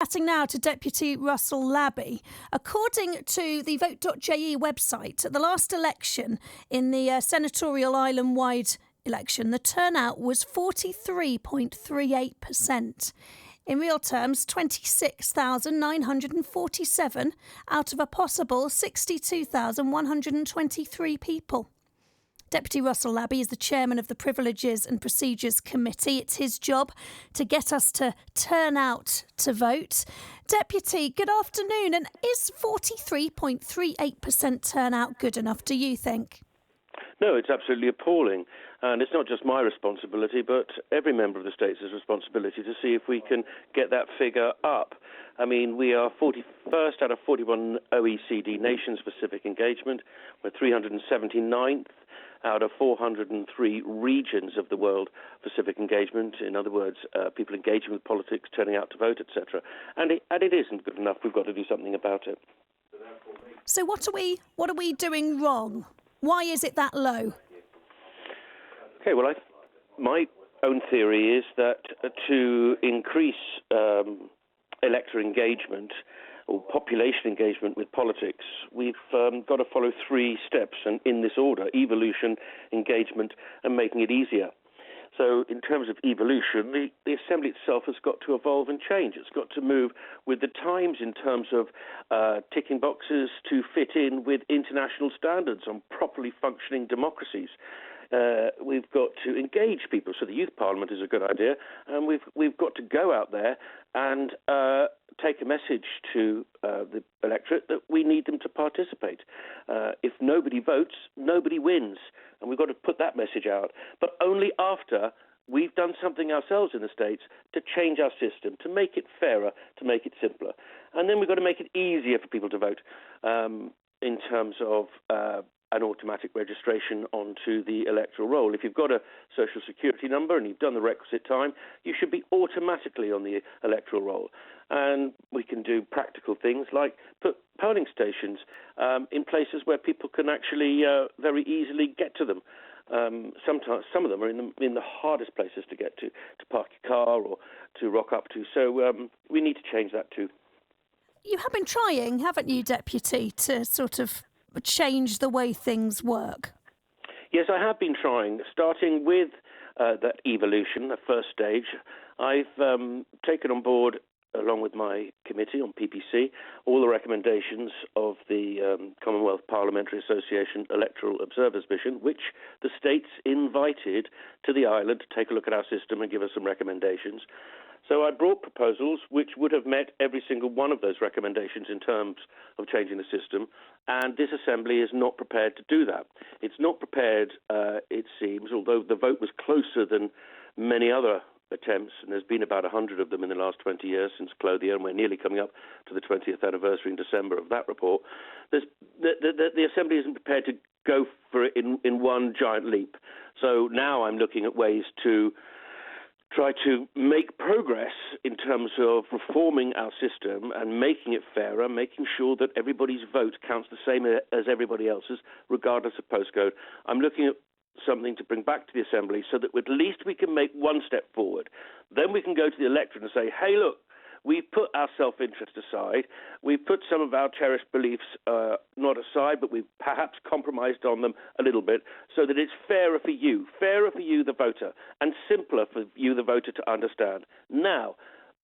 Chatting now to Deputy Russell Labby. According to the Vote.je website, at the last election in the senatorial island-wide election, the turnout was 43.38%. In real terms, 26,947 out of a possible 62,123 people. Deputy Russell Labby is the chairman of the Privileges and Procedures Committee. It's his job to get us to turn out to vote. Deputy, good afternoon. And is 43.38% turnout good enough, do you think? No, it's absolutely appalling. And it's not just my responsibility, but every member of the state's responsibility to see if we can get that figure up. I mean, we are 41st out of 41 OECD nations for civic engagement. We're 379th out of 403 regions of the world for civic engagement. In other words, people engaging with politics, turning out to vote, etc. And it isn't good enough. We've got to do something about it. So what are we doing wrong? Why is it that low? Okay, well, my own theory is that to increase elector engagement or population engagement with politics, we've got to follow three steps, and in this order: evolution, engagement, and making it easier. So in terms of evolution, the Assembly itself has got to evolve and change. It's got to move with the times in terms of ticking boxes to fit in with international standards on properly functioning democracies. We've got to engage people. So the Youth Parliament is a good idea, and we've got to go out there and take a message to the electorate that we need them to participate. If nobody votes, nobody wins, and we've got to put that message out. But only after we've done something ourselves in the States to change our system, to make it fairer, to make it simpler. And then we've got to make it easier for people to vote in terms of an automatic registration onto the electoral roll. If you've got a social security number and you've done the requisite time, you should be automatically on the electoral roll. And we can do practical things like put polling stations in places where people can actually very easily get to them. Sometimes some of them are in the hardest places to get to park your car or to rock up to. So we need to change that too. You have been trying, haven't you, Deputy, to sort of change the way things work? Yes, I have been trying, starting with that evolution, the first stage. I've taken on board, along with my committee on PPC, all the recommendations of the Commonwealth Parliamentary Association Electoral Observers Mission, which the states invited to the island to take a look at our system and give us some recommendations. So I brought proposals which would have met every single one of those recommendations in terms of changing the system, and this Assembly is not prepared to do that. It's not prepared, it seems, although the vote was closer than many other attempts, and there's been about 100 of them in the last 20 years since Clothier, and we're nearly coming up to the 20th anniversary in December of that report. The Assembly isn't prepared to go for it in one giant leap. So now I'm looking at ways to try to make progress in terms of reforming our system and making it fairer, making sure that everybody's vote counts the same as everybody else's, regardless of postcode. I'm looking at something to bring back to the Assembly so that at least we can make one step forward. Then we can go to the electorate and say, hey, look, we've put our self-interest aside. We've put some of our cherished beliefs not aside, but we've perhaps compromised on them a little bit so that it's fairer for you, the voter, and simpler for you, the voter, to understand. Now,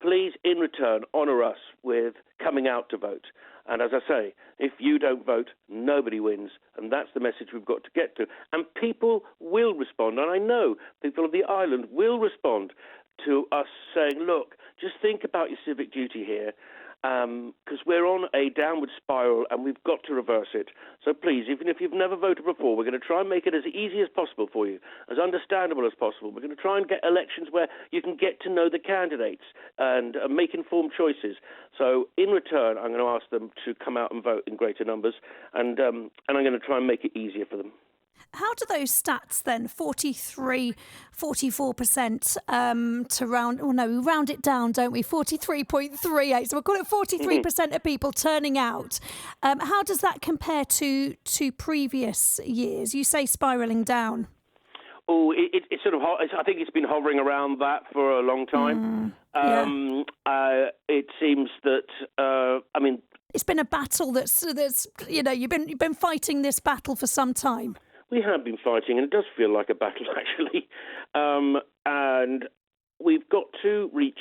please, in return, honour us with coming out to vote. And as I say, if you don't vote, nobody wins. And that's the message we've got to get to. And people will respond. And I know people of the island will respond to us saying, look, just think about your civic duty here, because we're on a downward spiral and we've got to reverse it. So please, even if you've never voted before, we're going to try and make it as easy as possible for you, as understandable as possible. We're going to try and get elections where you can get to know the candidates and make informed choices. So in return, I'm going to ask them to come out and vote in greater numbers, and I'm going to try and make it easier for them. How do those stats then, 43, 44% to round, we round it down, don't we? 43.38, so we'll call it 43% of people turning out. How does that compare to previous years? You say spiralling down. Oh, it's sort of. I think it's been hovering around that for a long time. It seems that. It's been a battle that's you've been fighting this battle for some time. We have been fighting, and it does feel like a battle actually. And we've got to reach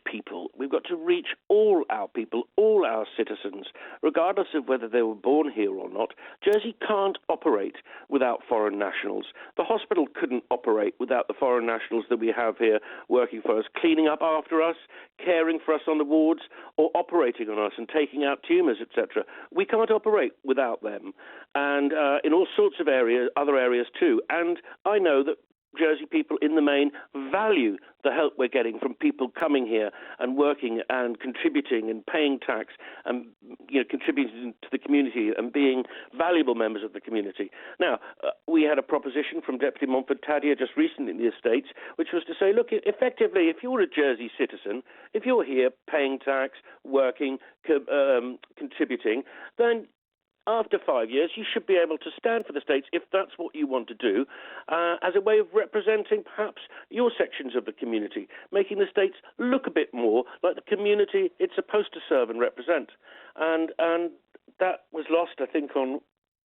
people. We've got to reach all our people, all our citizens, regardless of whether they were born here or not. Jersey can't operate without foreign nationals. The hospital couldn't operate without the foreign nationals that we have here working for us, cleaning up after us, caring for us on the wards, or operating on us and taking out tumours, etc. We can't operate without them. And in all sorts of areas, other areas too. And I know that Jersey people in the main value the help we're getting from people coming here and working and contributing and paying tax and contributing to the community and being valuable members of the community. Now, we had a proposition from Deputy Montfort-Tadyer just recently in the Estates, which was to say, look, effectively, if you're a Jersey citizen, if you're here paying tax, working, contributing, then after 5 years, you should be able to stand for the States if that's what you want to do, as a way of representing perhaps your sections of the community, making the States look a bit more like the community it's supposed to serve and represent. And that was lost, I think, on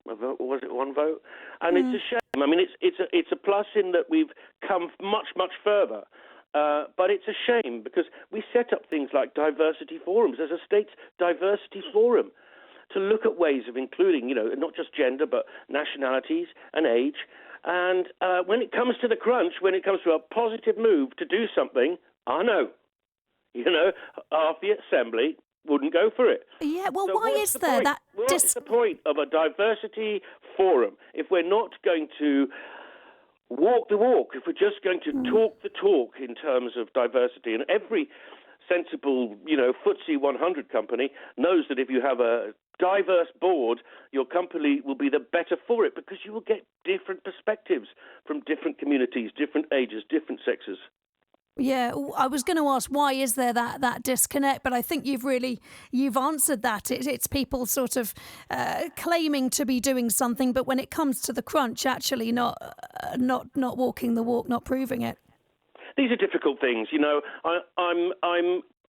a vote, or was it one vote? And it's a shame. I mean, it's a plus in that we've come much, much further. But it's a shame because we set up things like diversity forums. There's a States diversity forum to look at ways of including, not just gender, but nationalities and age. And when it comes to the crunch, when it comes to a positive move to do something, I know, half the Assembly wouldn't go for it. Yeah, well, so why is there that? What's the point of a diversity forum if we're not going to walk the walk, if we're just going to talk the talk in terms of diversity? And every sensible, FTSE 100 company knows that if you have a diverse board, your company will be the better for it because you will get different perspectives from different communities, different ages, different sexes. Yeah, I was going to ask, why is there that disconnect? But I think you've answered that. It's people sort of claiming to be doing something, but when it comes to the crunch, actually not walking the walk, not proving it. These are difficult things.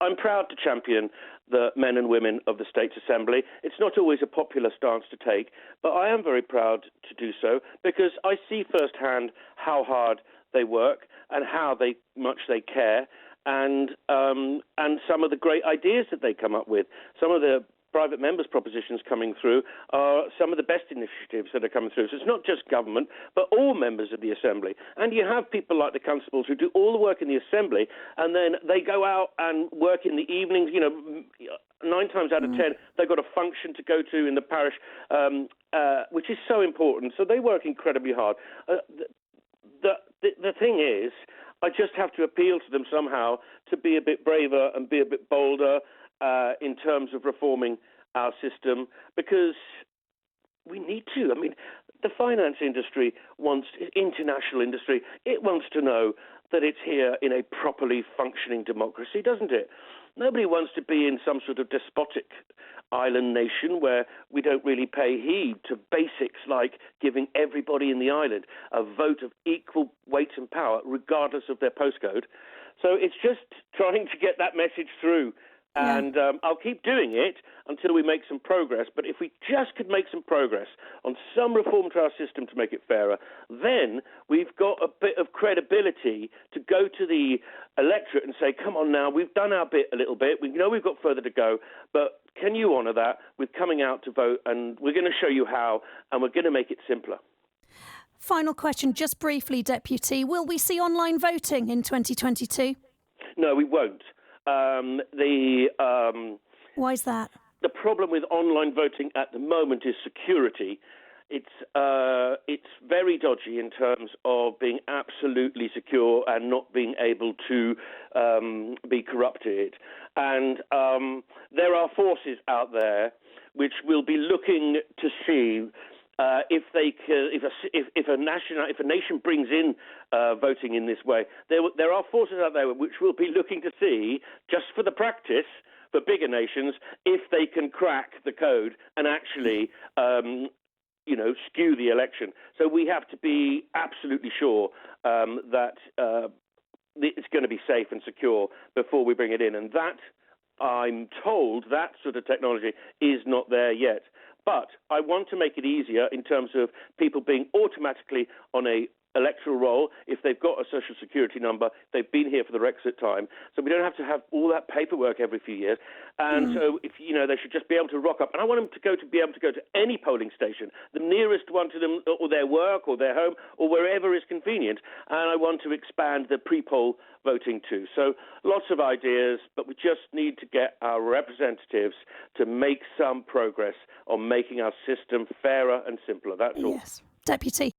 I'm proud to champion the men and women of the States Assembly. It's not always a popular stance to take, but I am very proud to do so because I see firsthand how hard they work and how much they care, and some of the great ideas that they come up with. Some of the private members' propositions coming through are some of the best initiatives that are coming through. So it's not just government, but all members of the Assembly. And you have people like the constables who do all the work in the Assembly, and then they go out and work in the evenings. 9 times out of 10, they've got a function to go to in the parish, which is so important. So they work incredibly hard. The thing is, I just have to appeal to them somehow to be a bit braver and be a bit bolder in terms of reforming our system, because we need to. I mean, the finance industry international industry, it wants to know that it's here in a properly functioning democracy, doesn't it? Nobody wants to be in some sort of despotic island nation where we don't really pay heed to basics like giving everybody in the island a vote of equal weight and power, regardless of their postcode. So it's just trying to get that message through. And I'll keep doing it until we make some progress. But if we just could make some progress on some reform to our system to make it fairer, then we've got a bit of credibility to go to the electorate and say, come on now, we've done our bit a little bit. We know we've got further to go, but can you honour that with coming out to vote? And we're going to show you how, and we're going to make it simpler. Final question, just briefly, Deputy. Will we see online voting in 2022? No, we won't. Why is that? The problem with online voting at the moment is security. It's very dodgy in terms of being absolutely secure and not being able to be corrupted. And there are forces out there which will be looking to see if a nation brings in voting in this way. There are forces out there which will be looking to see, just for the practice, for bigger nations, if they can crack the code and actually skew the election. So we have to be absolutely sure that it's going to be safe and secure before we bring it in. And that, I'm told, that sort of technology is not there yet. But I want to make it easier in terms of people being automatically on a electoral roll if they've got a social security number, they've been here for the requisite time. So we don't have to have all that paperwork every few years. And so if they should just be able to rock up. And I want them to be able to go to any polling station, the nearest one to them, or their work or their home, or wherever is convenient. And I want to expand the pre-poll voting too. So lots of ideas, but we just need to get our representatives to make some progress on making our system fairer and simpler. That's all. Yes. Deputy.